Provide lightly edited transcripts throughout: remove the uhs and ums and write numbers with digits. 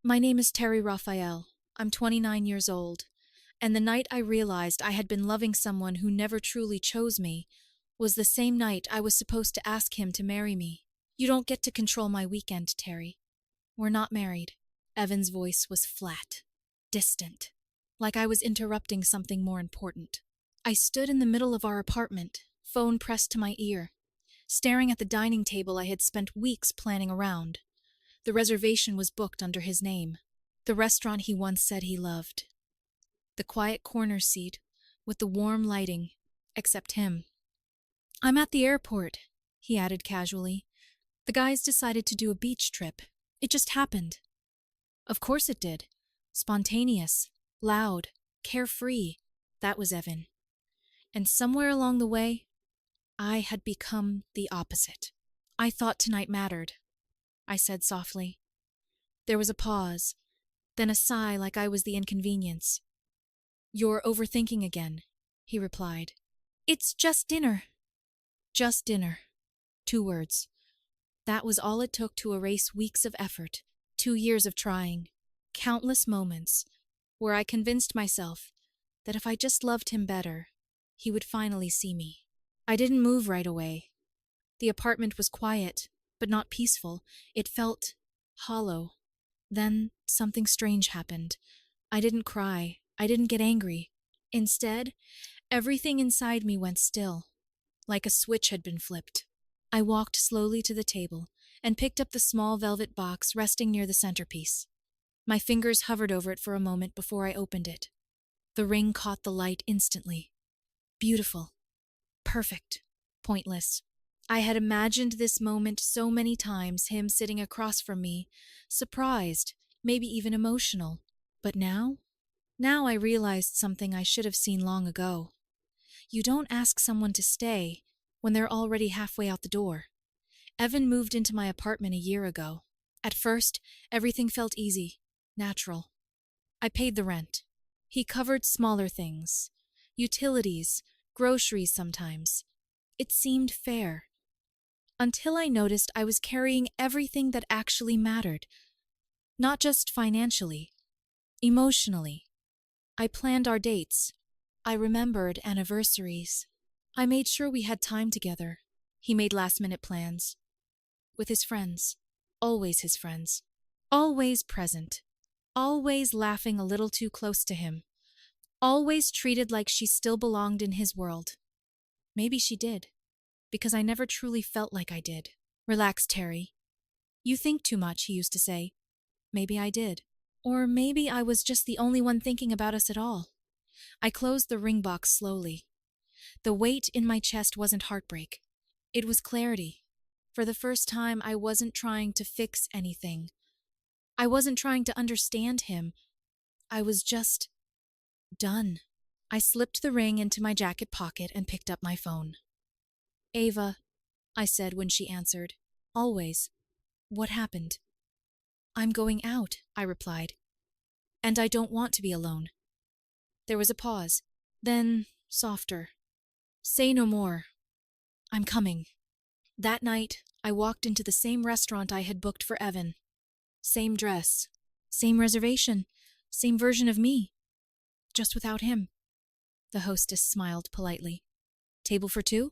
My name is Terry Raphael. I'm 29 years old, and the night I realized I had been loving someone who never truly chose me was the same night I was supposed to ask him to marry me. You don't get to control my weekend, Terry. We're not married. Evan's voice was flat, distant, like I was interrupting something more important. I stood in the middle of our apartment, phone pressed to my ear, staring at the dining table I had spent weeks planning around. The reservation was booked under his name, the restaurant he once said he loved. The quiet corner seat, with the warm lighting, except him. I'm at the airport, he added casually. The guys decided to do a beach trip. It just happened. Of course it did. Spontaneous, loud, carefree. That was Evan. And somewhere along the way, I had become the opposite. I thought tonight mattered, I said softly. There was a pause, then a sigh like I was the inconvenience. You're overthinking again, he replied. It's just dinner. Just dinner. 2 words. That was all it took to erase weeks of effort, 2 years of trying, countless moments where I convinced myself that if I just loved him better, he would finally see me. I didn't move right away. The apartment was quiet, but not peaceful. It felt hollow. Then something strange happened. I didn't cry. I didn't get angry. Instead, everything inside me went still, like a switch had been flipped. I walked slowly to the table and picked up the small velvet box resting near the centerpiece. My fingers hovered over it for a moment before I opened it. The ring caught the light instantly. Beautiful. Perfect. Pointless. I had imagined this moment so many times, him sitting across from me, surprised, maybe even emotional. But now I realized something I should have seen long ago. You don't ask someone to stay when they're already halfway out the door. Evan moved into my apartment a year ago. At first, everything felt easy, natural. I paid the rent. He covered smaller things, utilities, groceries sometimes. It seemed fair. Until I noticed I was carrying everything that actually mattered. Not just financially, emotionally. I planned our dates. I remembered anniversaries. I made sure we had time together. He made last-minute plans. With his friends. Always his friends. Always present. Always laughing a little too close to him. Always treated like she still belonged in his world. Maybe she did, because I never truly felt like I did. Relax, Terry. You think too much, he used to say. Maybe I did. Or maybe I was just the only one thinking about us at all. I closed the ring box slowly. The weight in my chest wasn't heartbreak. It was clarity. For the first time, I wasn't trying to fix anything. I wasn't trying to understand him. I was just done. I slipped the ring into my jacket pocket and picked up my phone. Ava, I said when she answered. Always. What happened? I'm going out, I replied. And I don't want to be alone. There was a pause. Then, softer. Say no more. I'm coming. That night, I walked into the same restaurant I had booked for Evan. Same dress. Same reservation. Same version of me. Just without him. The hostess smiled politely. Table for 2?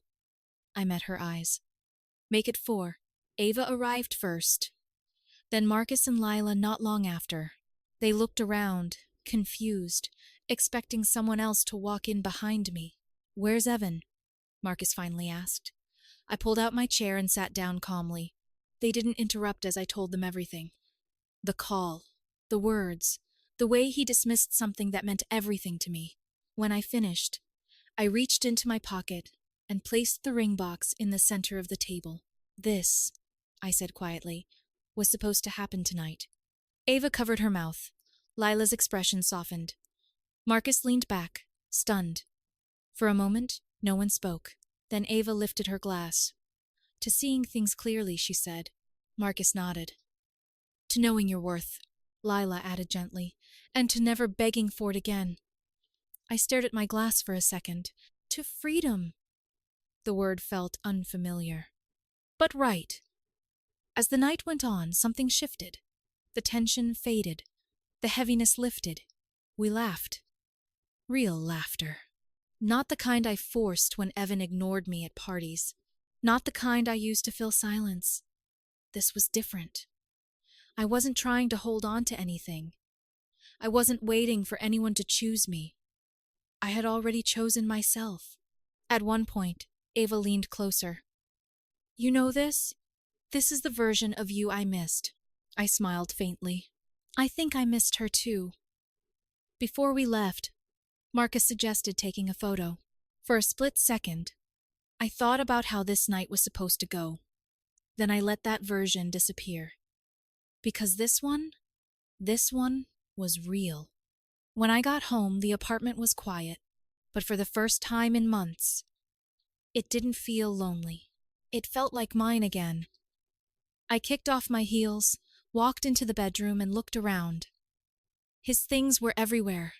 I met her eyes. Make it 4. Ava arrived first. Then Marcus and Lila not long after. They looked around, confused, expecting someone else to walk in behind me. Where's Evan? Marcus finally asked. I pulled out my chair and sat down calmly. They didn't interrupt as I told them everything. The call, the words, the way he dismissed something that meant everything to me. When I finished, I reached into my pocket and placed the ring box in the center of the table. This, I said quietly, was supposed to happen tonight. Ava covered her mouth. Lila's expression softened. Marcus leaned back, stunned. For a moment, no one spoke. Then Ava lifted her glass. To seeing things clearly, she said. Marcus nodded. To knowing your worth, Lila added gently, and to never begging for it again. I stared at my glass for a second. To freedom. The word felt unfamiliar. But right. As the night went on, something shifted. The tension faded. The heaviness lifted. We laughed. Real laughter. Not the kind I forced when Evan ignored me at parties. Not the kind I used to fill silence. This was different. I wasn't trying to hold on to anything. I wasn't waiting for anyone to choose me. I had already chosen myself. At one point, Ava leaned closer. You know this? This is the version of you I missed. I smiled faintly. I think I missed her too. Before we left, Marcus suggested taking a photo. For a split second, I thought about how this night was supposed to go. Then I let that version disappear. Because this one was real. When I got home, the apartment was quiet, but for the first time in months, it didn't feel lonely. It felt like mine again. I kicked off my heels, walked into the bedroom, and looked around. His things were everywhere.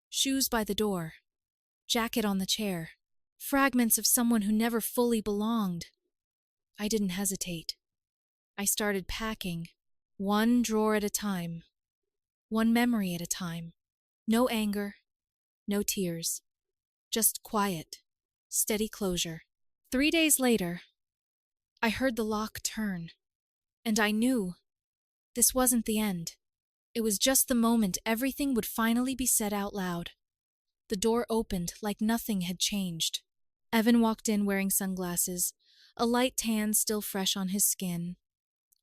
Shoes by the door, jacket on the chair, fragments of someone who never fully belonged. I didn't hesitate. I started packing, one drawer at a time, one memory at a time. No anger, no tears, just quiet, steady closure. 3 days later, I heard the lock turn, and I knew this wasn't the end. It was just the moment everything would finally be said out loud. The door opened like nothing had changed. Evan walked in wearing sunglasses, a light tan still fresh on his skin,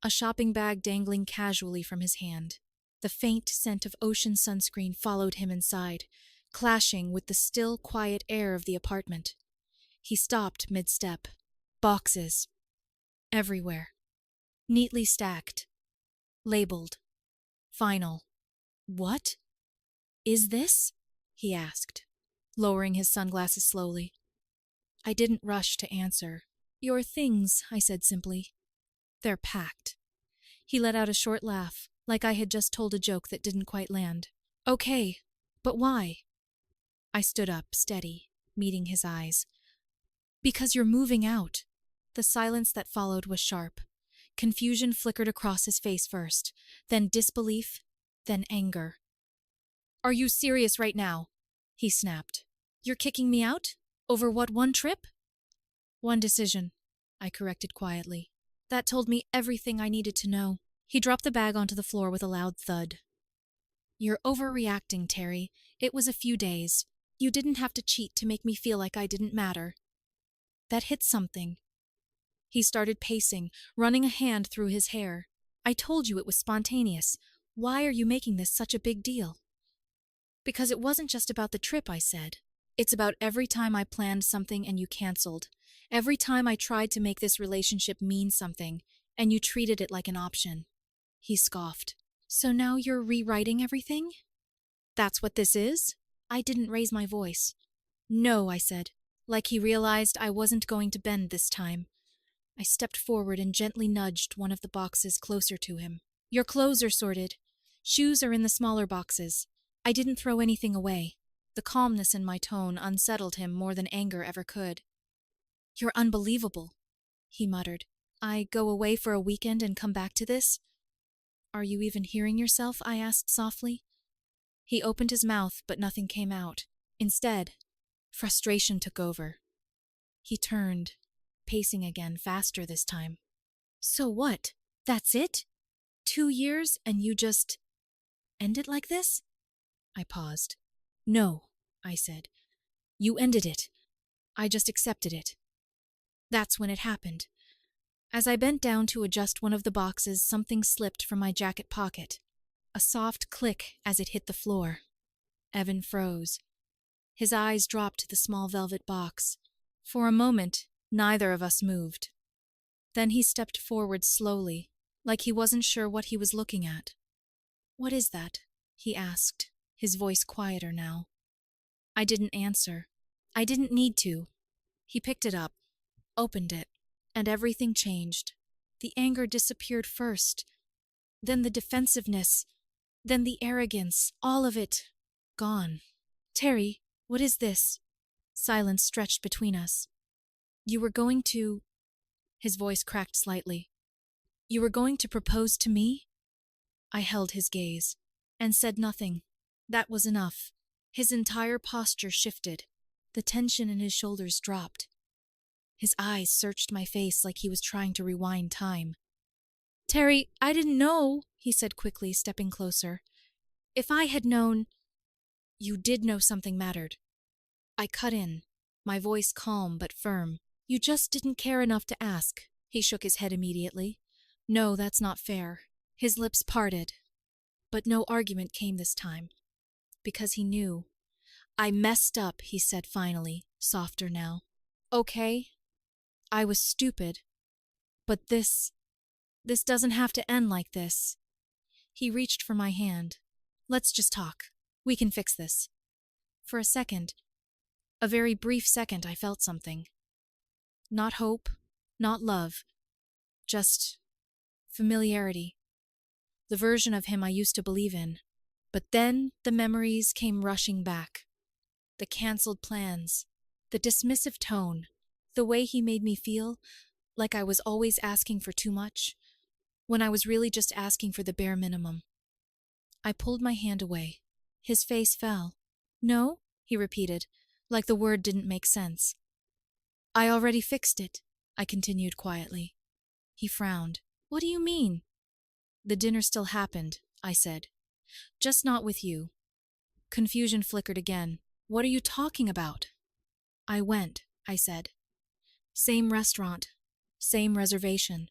a shopping bag dangling casually from his hand. The faint scent of ocean sunscreen followed him inside, clashing with the still, quiet air of the apartment. He stopped mid-step. Boxes. Everywhere. Neatly stacked. Labeled. Final. What is this? He asked, lowering his sunglasses slowly. I didn't rush to answer. Your things, I said simply. They're packed. He let out a short laugh, like I had just told a joke that didn't quite land. Okay, but why? I stood up, steady, meeting his eyes. Because you're moving out. The silence that followed was sharp. Confusion flickered across his face first, then disbelief, then anger. Are you serious right now? He snapped. You're kicking me out? Over what, one trip? One decision, I corrected quietly. That told me everything I needed to know. He dropped the bag onto the floor with a loud thud. You're overreacting, Terry. It was a few days. You didn't have to cheat to make me feel like I didn't matter. That hit something. He started pacing, running a hand through his hair. I told you it was spontaneous. Why are you making this such a big deal? Because it wasn't just about the trip, I said. It's about every time I planned something and you canceled. Every time I tried to make this relationship mean something, and you treated it like an option. He scoffed. So now you're rewriting everything? That's what this is? I didn't raise my voice. No, I said, like he realized I wasn't going to bend this time. I stepped forward and gently nudged one of the boxes closer to him. Your clothes are sorted. Shoes are in the smaller boxes. I didn't throw anything away. The calmness in my tone unsettled him more than anger ever could. You're unbelievable, he muttered. I go away for a weekend and come back to this? Are you even hearing yourself? I asked softly. He opened his mouth, but nothing came out. Instead, frustration took over. He turned, pacing again, faster this time. So what? That's it? 2 years and you just end it like this? I paused. No, I said. You ended it. I just accepted it. That's when it happened. As I bent down to adjust one of the boxes, something slipped from my jacket pocket. A soft click as it hit the floor. Evan froze. His eyes dropped to the small velvet box. For a moment, neither of us moved. Then he stepped forward slowly, like he wasn't sure what he was looking at. What is that? He asked, his voice quieter now. I didn't answer. I didn't need to. He picked it up, opened it, and everything changed. The anger disappeared first, then the defensiveness, then the arrogance, all of it gone. Terry, what is this? Silence stretched between us. You were going to... His voice cracked slightly. You were going to propose to me? I held his gaze and said nothing. That was enough. His entire posture shifted. The tension in his shoulders dropped. His eyes searched my face like he was trying to rewind time. "Terry, I didn't know," he said quickly, stepping closer. "If I had known—" "You did know something mattered." I cut in, my voice calm but firm. "You just didn't care enough to ask." He shook his head immediately. "No, that's not fair." His lips parted, but no argument came this time, because he knew. "I messed up," he said finally, softer now. "Okay, I was stupid, but this doesn't have to end like this." He reached for my hand. "Let's just talk. We can fix this." For a second, a very brief second, I felt something. Not hope, not love, just familiarity. The version of him I used to believe in. But then the memories came rushing back. The cancelled plans, the dismissive tone, the way he made me feel like I was always asking for too much, when I was really just asking for the bare minimum. I pulled my hand away. His face fell. "No?" he repeated, like the word didn't make sense. "I already fixed it," I continued quietly. He frowned. "What do you mean?" "The dinner still happened," I said. "Just not with you." Confusion flickered again. "What are you talking about?" "I went," I said. "Same restaurant, same reservation."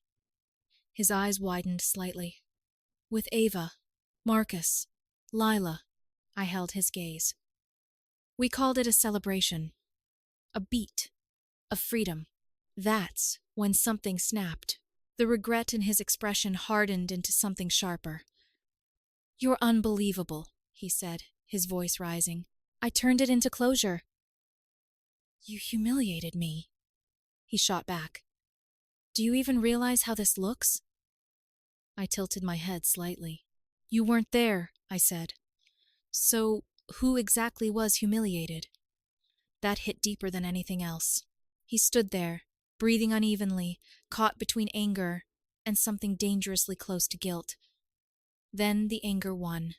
His eyes widened slightly. "With Ava, Marcus, Lila." I held his gaze. "We called it a celebration. A beat. Of freedom." That's when something snapped. The regret in his expression hardened into something sharper. "You're unbelievable," he said, his voice rising. "I turned it into closure." "You humiliated me," he shot back. "Do you even realize how this looks?" I tilted my head slightly. "You weren't there," I said. "So who exactly was humiliated?" That hit deeper than anything else. He stood there, breathing unevenly, caught between anger and something dangerously close to guilt. Then the anger won.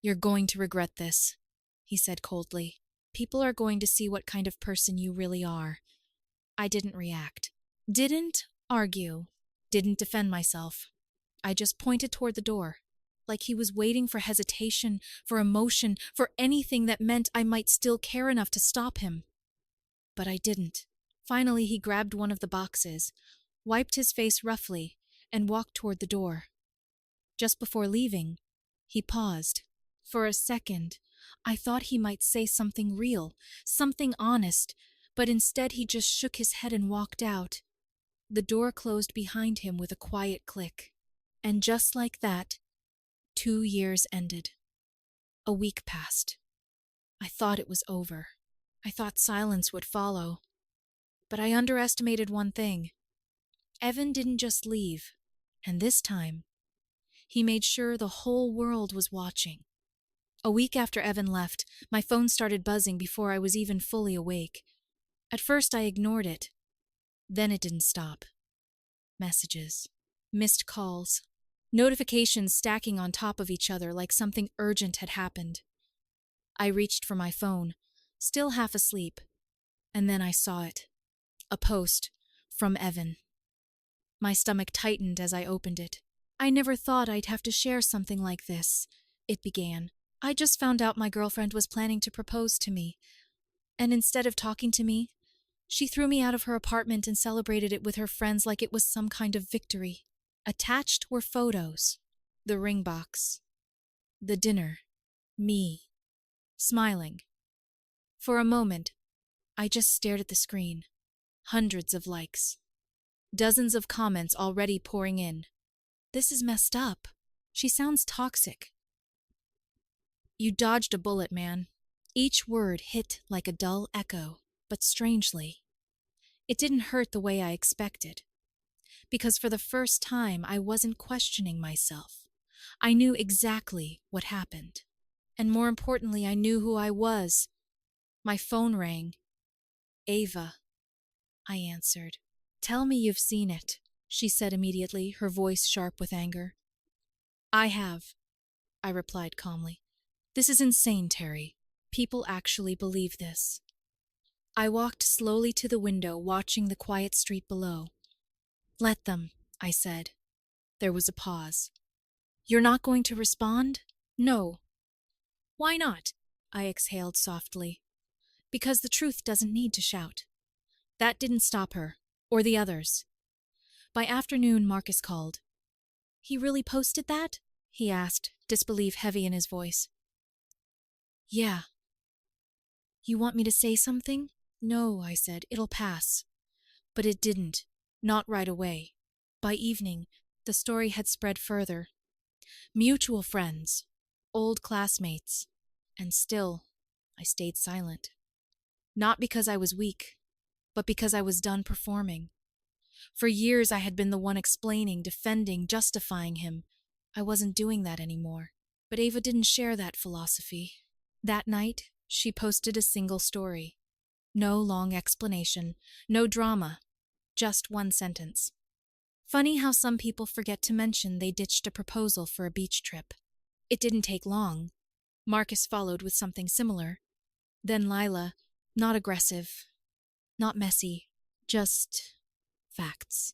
"You're going to regret this," he said coldly. "People are going to see what kind of person you really are." I didn't react. Didn't argue. Didn't defend myself. I just pointed toward the door, like he was waiting for hesitation, for emotion, for anything that meant I might still care enough to stop him. But I didn't. Finally, he grabbed one of the boxes, wiped his face roughly, and walked toward the door. Just before leaving, he paused. For a second, I thought he might say something real, something honest, but instead he just shook his head and walked out. The door closed behind him with a quiet click. And just like that, 2 years ended. A week passed. I thought it was over. I thought silence would follow. But I underestimated one thing. Evan didn't just leave, and this time, he made sure the whole world was watching. A week after Evan left, my phone started buzzing before I was even fully awake. At first I ignored it. Then it didn't stop. Messages. Missed calls. Notifications stacking on top of each other like something urgent had happened. I reached for my phone, still half asleep, and then I saw it. A post from Evan. My stomach tightened as I opened it. "I never thought I'd have to share something like this," it began. "I just found out my girlfriend was planning to propose to me. And instead of talking to me, she threw me out of her apartment and celebrated it with her friends like it was some kind of victory." Attached were photos. The ring box. The dinner. Me. Smiling. For a moment, I just stared at the screen. Hundreds of likes. Dozens of comments already pouring in. "This is messed up. She sounds toxic." "You dodged a bullet, man." Each word hit like a dull echo, but strangely. It didn't hurt the way I expected. Because for the first time, I wasn't questioning myself. I knew exactly what happened. And more importantly, I knew who I was. My phone rang. "Ava," I answered. "Tell me you've seen it," she said immediately, her voice sharp with anger. I have, I replied calmly. This is insane, Terry. People actually believe this. I walked slowly to the window, watching the quiet street below. Let them, I said. There was a pause. You're not going to respond? No. Why not? I exhaled softly. Because the truth doesn't need to shout. That didn't stop her, or the others. By afternoon, Marcus called. He really posted that? He asked, disbelief heavy in his voice. Yeah. You want me to say something? No, I said, it'll pass. But it didn't. Not right away. By evening, the story had spread further. Mutual friends, old classmates, and still, I stayed silent. Not because I was weak, but because I was done performing. For years I had been the one explaining, defending, justifying him. I wasn't doing that anymore. But Ava didn't share that philosophy. That night, she posted a single story. No long explanation, no drama, just one sentence. Funny how some people forget to mention they ditched a proposal for a beach trip. It didn't take long. Marcus followed with something similar. Then Lila, not aggressive, not messy, just facts.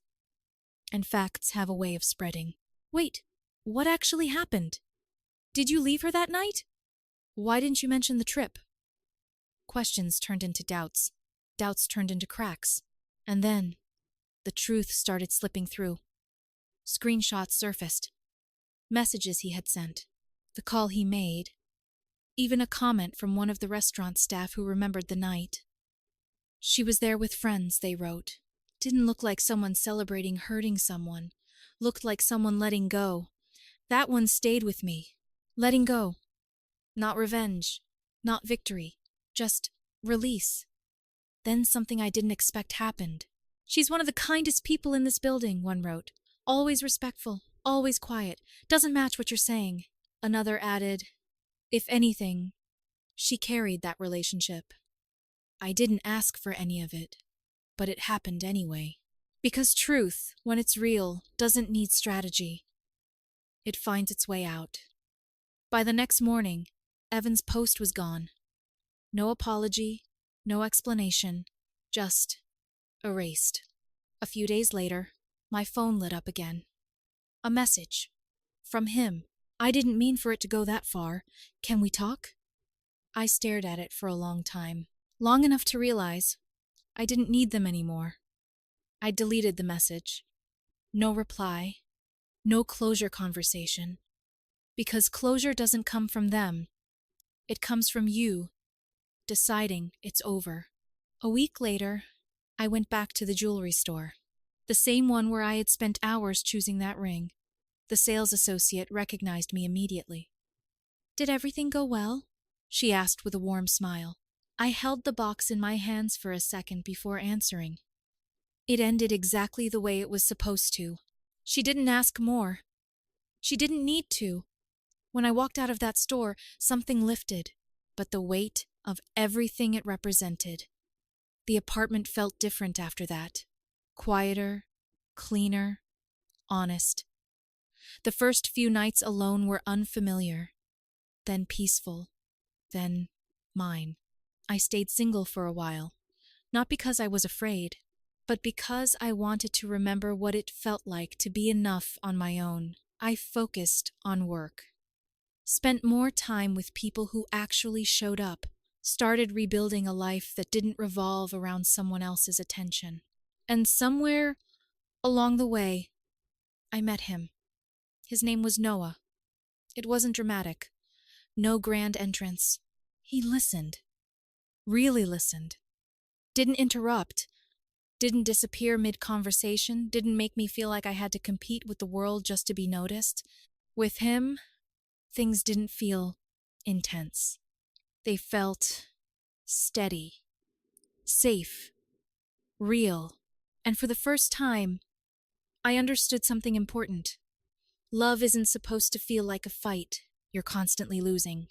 And facts have a way of spreading. Wait, what actually happened? Did you leave her that night? Why didn't you mention the trip? Questions turned into doubts. Doubts turned into cracks. And then, the truth started slipping through. Screenshots surfaced. Messages he had sent. The call he made. Even a comment from one of the restaurant staff who remembered the night. She was there with friends, they wrote. Didn't look like someone celebrating hurting someone. Looked like someone letting go. That one stayed with me. Letting go. Not revenge. Not victory. Just release. Then something I didn't expect happened. She's one of the kindest people in this building, one wrote. Always respectful. Always quiet. Doesn't match what you're saying. Another added, if anything, she carried that relationship. I didn't ask for any of it, but it happened anyway. Because truth, when it's real, doesn't need strategy. It finds its way out. By the next morning, Evan's post was gone. No apology, no explanation, just erased. A few days later, my phone lit up again. A message. From him. I didn't mean for it to go that far. Can we talk? I stared at it for a long time. Long enough to realize I didn't need them anymore. I deleted the message. No reply. No closure conversation. Because closure doesn't come from them. It comes from you, deciding it's over. A week later, I went back to the jewelry store. The same one where I had spent hours choosing that ring. The sales associate recognized me immediately. Did everything go well? She asked with a warm smile. I held the box in my hands for a second before answering. It ended exactly the way it was supposed to. She didn't ask more. She didn't need to. When I walked out of that store, something lifted, but the weight of everything it represented. The apartment felt different after that. Quieter, cleaner, honest. The first few nights alone were unfamiliar, then peaceful, then mine. I stayed single for a while, not because I was afraid, but because I wanted to remember what it felt like to be enough on my own. I focused on work. Spent more time with people who actually showed up, started rebuilding a life that didn't revolve around someone else's attention. And somewhere along the way, I met him. His name was Noah. It wasn't dramatic. No grand entrance. He listened. Really listened. Didn't interrupt. Didn't disappear mid-conversation. Didn't make me feel like I had to compete with the world just to be noticed. With him, things didn't feel intense. They felt steady, safe, real. And for the first time, I understood something important. Love isn't supposed to feel like a fight you're constantly losing.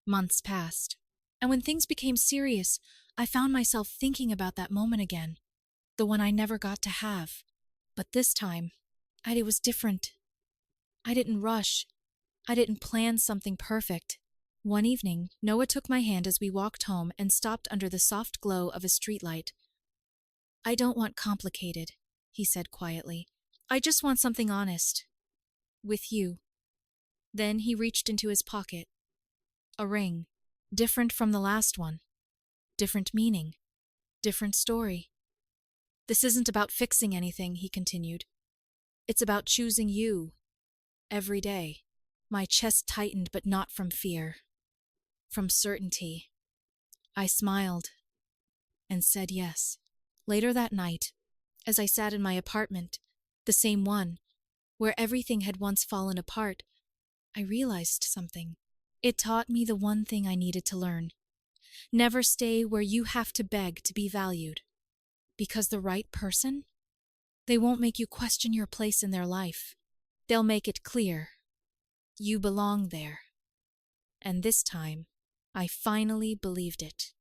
Months passed, and when things became serious, I found myself thinking about that moment again, the one I never got to have. But this time, it was different. I didn't rush. I didn't plan something perfect. One evening, Noah took my hand as we walked home and stopped under the soft glow of a streetlight. I don't want complicated, he said quietly. I just want something honest. With you. Then he reached into his pocket. A ring. Different from the last one. Different meaning. Different story. This isn't about fixing anything, he continued. It's about choosing you. Every day. My chest tightened, but not from fear. From certainty. I smiled and said yes. Later that night, as I sat in my apartment, the same one, where everything had once fallen apart, I realized something. It taught me the one thing I needed to learn. Never stay where you have to beg to be valued. Because the right person, they won't make you question your place in their life. They'll make it clear. You belong there. And this time, I finally believed it.